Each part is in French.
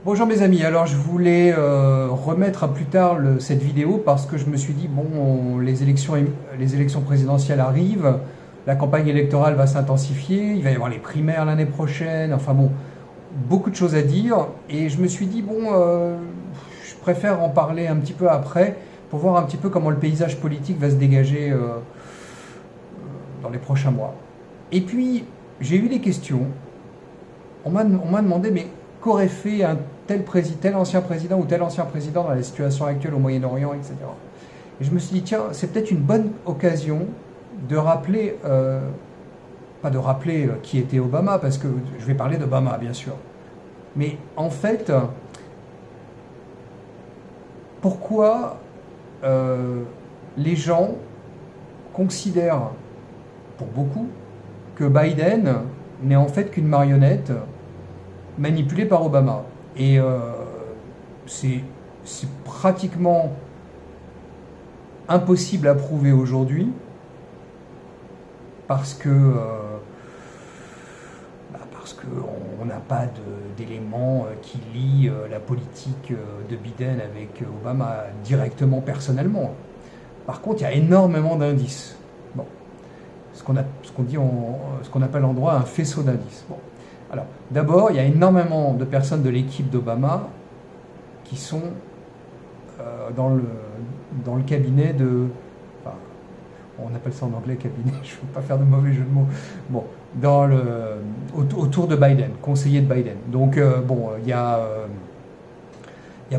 Bonjour mes amis, alors je voulais remettre à plus tard cette vidéo parce que je me suis dit, bon, les élections présidentielles arrivent, la campagne électorale va s'intensifier, il va y avoir les primaires l'année prochaine, enfin bon, beaucoup de choses à dire et je me suis dit, bon, je préfère en parler un petit peu après pour voir un petit peu comment le paysage politique va se dégager dans les prochains mois. Et puis, j'ai eu des questions, on m'a demandé, mais qu'aurait fait tel ancien président ou tel ancien président dans la situation actuelle au Moyen-Orient, etc. Et je me suis dit, tiens, c'est peut-être une bonne occasion de rappeler, pas de rappeler qui était Obama, parce que je vais parler d'Obama, bien sûr. Mais en fait, pourquoi les gens considèrent, pour beaucoup, que Biden n'est en fait qu'une marionnette manipulée par Obama. Et c'est pratiquement impossible à prouver aujourd'hui parce que on n'a pas d'éléments qui lient la politique de Biden avec Obama directement, personnellement. Par contre, il y a énormément d'indices. Bon, ce qu'on appelle en droit un faisceau d'indices. Bon. Alors, d'abord, il y a énormément de personnes de l'équipe d'Obama qui sont dans le cabinet de... Enfin, on appelle ça en anglais cabinet, je ne veux pas faire de mauvais jeu de mots. Bon, autour de Biden, conseiller de Biden. Donc, bon, il y a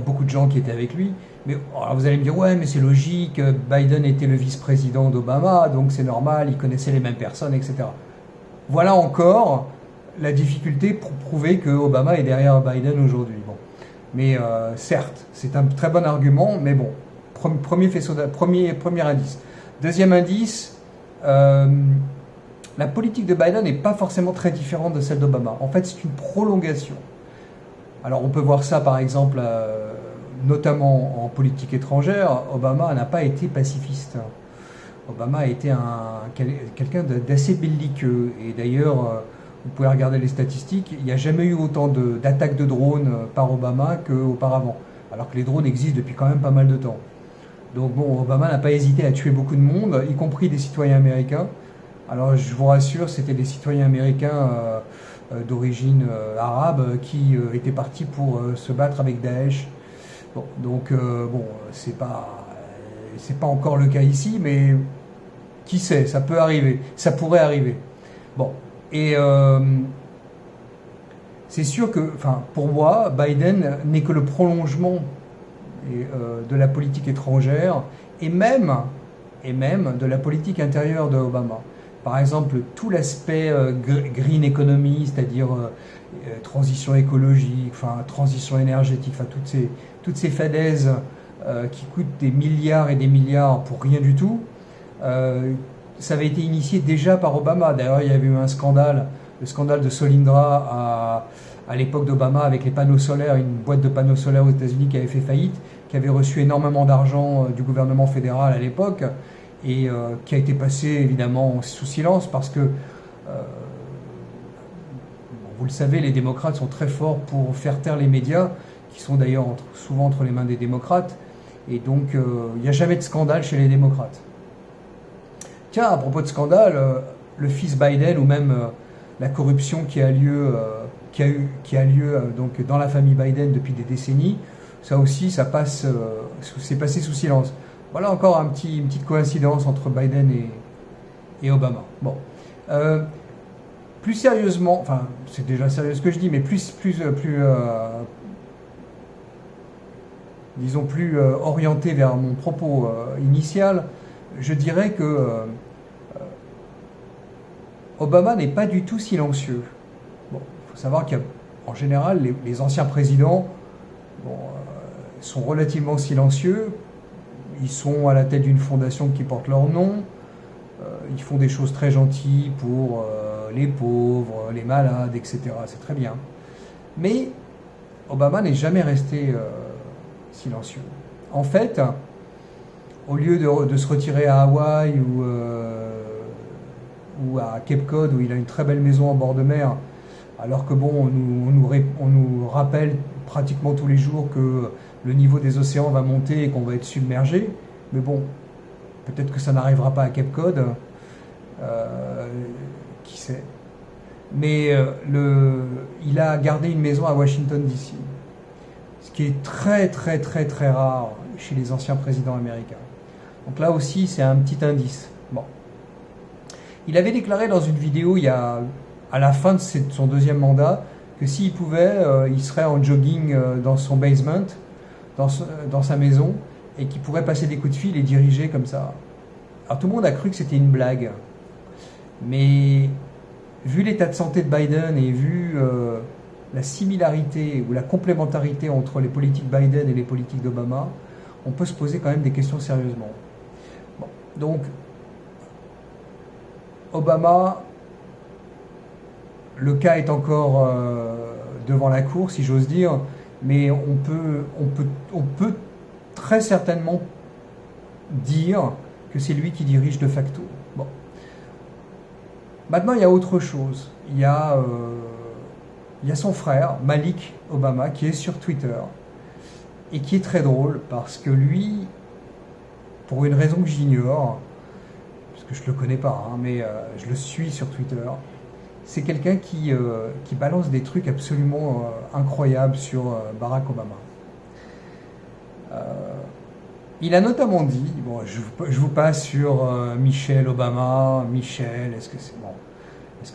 beaucoup de gens qui étaient avec lui. Mais alors vous allez me dire, ouais, mais c'est logique, Biden était le vice-président d'Obama, donc c'est normal, il connaissait les mêmes personnes, etc. Voilà encore la difficulté pour prouver que Obama est derrière Biden aujourd'hui. Bon. Mais certes, c'est un très bon argument, mais bon, premier indice. Deuxième indice, la politique de Biden n'est pas forcément très différente de celle d'Obama. En fait, c'est une prolongation. Alors on peut voir ça par exemple, notamment en politique étrangère. Obama n'a pas été pacifiste. Obama a été quelqu'un d'assez belliqueux. Et d'ailleurs, vous pouvez regarder les statistiques, il n'y a jamais eu autant d'attaques de drones par Obama qu'auparavant. Alors que les drones existent depuis quand même pas mal de temps. Donc bon, Obama n'a pas hésité à tuer beaucoup de monde, y compris des citoyens américains. Alors je vous rassure, c'était des citoyens américains d'origine arabe qui étaient partis pour se battre avec Daesh. Bon, donc bon, c'est pas encore le cas ici, mais qui sait, ça peut arriver, ça pourrait arriver. Bon, et c'est sûr que, enfin, pour moi, Biden n'est que le prolongement de la politique étrangère et même de la politique intérieure de Obama. Par exemple, tout l'aspect green economy, c'est-à-dire transition écologique, enfin transition énergétique, enfin toutes ces falaises qui coûtent des milliards et des milliards pour rien du tout, ça avait été initié déjà par Obama. D'ailleurs, il y avait eu un scandale, le scandale de Solyndra à l'époque d'Obama avec les panneaux solaires, une boîte de panneaux solaires aux États-Unis qui avait fait faillite, qui avait reçu énormément d'argent du gouvernement fédéral à l'époque et qui a été passé évidemment sous silence parce que, vous le savez, les démocrates sont très forts pour faire taire les médias, qui sont d'ailleurs souvent entre les mains des démocrates, et donc il n'y a jamais de scandale chez les démocrates. Tiens, à propos de scandale, le fils Biden ou même la corruption qui a lieu donc dans la famille Biden depuis des décennies, ça aussi, c'est passé sous silence. Voilà encore une petite coïncidence entre Biden et Obama. Bon, plus sérieusement, enfin c'est déjà sérieux ce que je dis, mais plus orienté vers mon propos initial, je dirais que Obama n'est pas du tout silencieux. Bon, il faut savoir qu'en général, les anciens présidents sont relativement silencieux. Ils sont à la tête d'une fondation qui porte leur nom. Ils font des choses très gentilles pour les pauvres, les malades, etc. C'est très bien. Mais Obama n'est jamais resté silencieux. En fait, au lieu de se retirer à Hawaï ou à Cape Cod, où il a une très belle maison en bord de mer, Alors que bon, on nous rappelle pratiquement tous les jours que le niveau des océans va monter et qu'on va être submergé. Mais bon, peut-être que ça n'arrivera pas à Cape Cod. Qui sait. Mais il a gardé une maison à Washington DC, ce qui est très très très très rare chez les anciens présidents américains. Donc là aussi, c'est un petit indice. Bon. Il avait déclaré dans une vidéo à la fin de son deuxième mandat que s'il pouvait, il serait en jogging dans son basement, dans sa maison, et qu'il pourrait passer des coups de fil et diriger comme ça. Alors tout le monde a cru que c'était une blague. Mais vu l'état de santé de Biden et vu la similarité ou la complémentarité entre les politiques Biden et les politiques d'Obama, on peut se poser quand même des questions sérieusement. Bon, donc, Obama, le cas est encore devant la cour, si j'ose dire, mais on peut très certainement dire que c'est lui qui dirige de facto. Bon. Maintenant, il y a autre chose. Il y a son frère, Malik Obama, qui est sur Twitter et qui est très drôle parce que lui, pour une raison que j'ignore, parce que je ne le connais pas, hein, mais je le suis sur Twitter, c'est quelqu'un qui balance des trucs absolument incroyables sur Barack Obama. Il a notamment dit, bon, je vous passe sur Michelle Obama. Michelle, est-ce que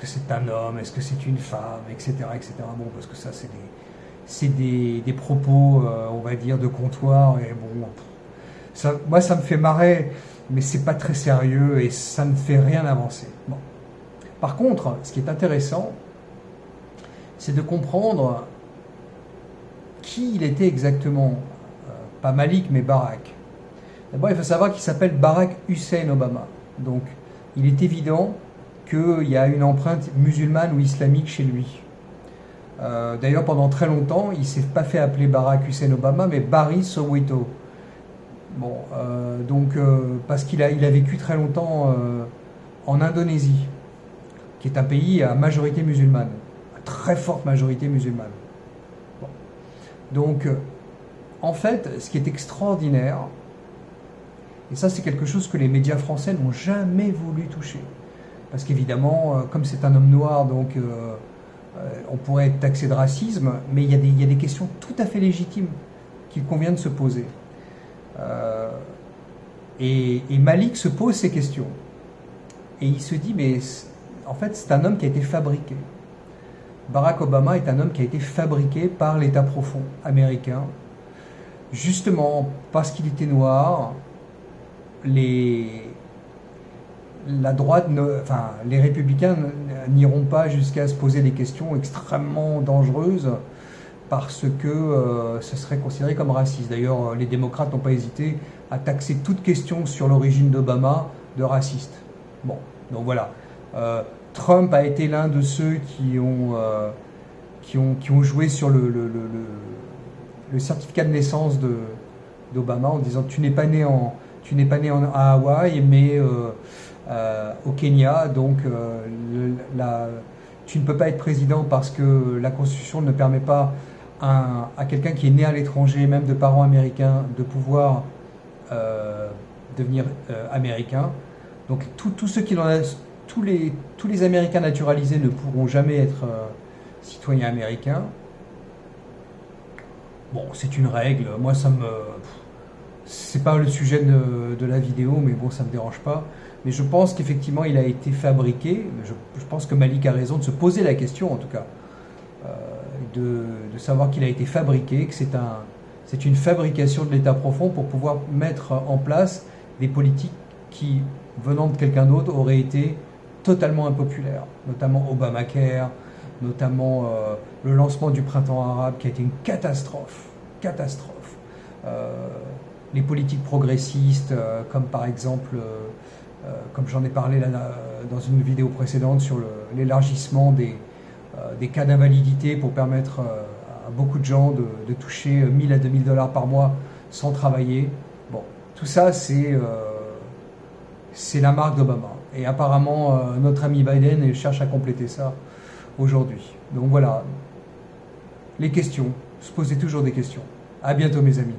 c'est un homme, est-ce que c'est une femme, etc., etc. Bon, parce que ça, c'est des propos, on va dire, de comptoir. Et bon, moi, ça me fait marrer, mais c'est pas très sérieux et ça ne fait rien avancer. Bon. Par contre, ce qui est intéressant, c'est de comprendre qui il était exactement. Pas Malik, mais Barack. D'abord, il faut savoir qu'il s'appelle Barack Hussein Obama. Donc, il est évident qu'il y a une empreinte musulmane ou islamique chez lui. D'ailleurs, pendant très longtemps, il ne s'est pas fait appeler Barack Hussein Obama, mais Barry Soweto. Bon, parce qu'il a vécu très longtemps en Indonésie, qui est un pays à majorité musulmane, à très forte majorité musulmane. Bon. Donc, en fait, ce qui est extraordinaire, et ça c'est quelque chose que les médias français n'ont jamais voulu toucher, parce qu'évidemment, comme c'est un homme noir, donc on pourrait être taxé de racisme, mais il y a des questions tout à fait légitimes qu'il convient de se poser. Et Malik se pose ces questions. Et il se dit, mais en fait, c'est un homme qui a été fabriqué. Barack Obama est un homme qui a été fabriqué par l'État profond américain, justement parce qu'il était noir. La droite, les républicains n'iront pas jusqu'à se poser des questions extrêmement dangereuses parce que ce serait considéré comme raciste. D'ailleurs, les démocrates n'ont pas hésité à taxer toute question sur l'origine d'Obama de raciste. Bon, donc voilà. Trump a été l'un de ceux qui ont joué sur le certificat de naissance d'Obama en disant tu n'es pas né à Hawaï, mais au Kenya, donc tu ne peux pas être président parce que la Constitution ne permet pas à quelqu'un qui est né à l'étranger, même de parents américains, de pouvoir devenir américain. Donc tous les Américains naturalisés ne pourront jamais être citoyens américains. Bon, c'est une règle. Moi, c'est pas le sujet de la vidéo, mais bon, ça me dérange pas. Mais je pense qu'effectivement, il a été fabriqué. Je pense que Malik a raison de se poser la question, en tout cas, de savoir qu'il a été fabriqué, que c'est une fabrication de l'État profond pour pouvoir mettre en place des politiques qui, venant de quelqu'un d'autre, auraient été totalement impopulaires, notamment Obamacare, notamment le lancement du printemps arabe qui a été une catastrophe. Les politiques progressistes, comme par exemple, comme j'en ai parlé là, dans une vidéo précédente sur l'élargissement des cas d'invalidité pour permettre à beaucoup de gens de toucher 1000 à 2000 $ par mois sans travailler. Bon, tout ça, c'est la marque d'Obama. Et apparemment, notre ami Biden cherche à compléter ça aujourd'hui. Donc voilà, les questions, se poser toujours des questions. À bientôt mes amis.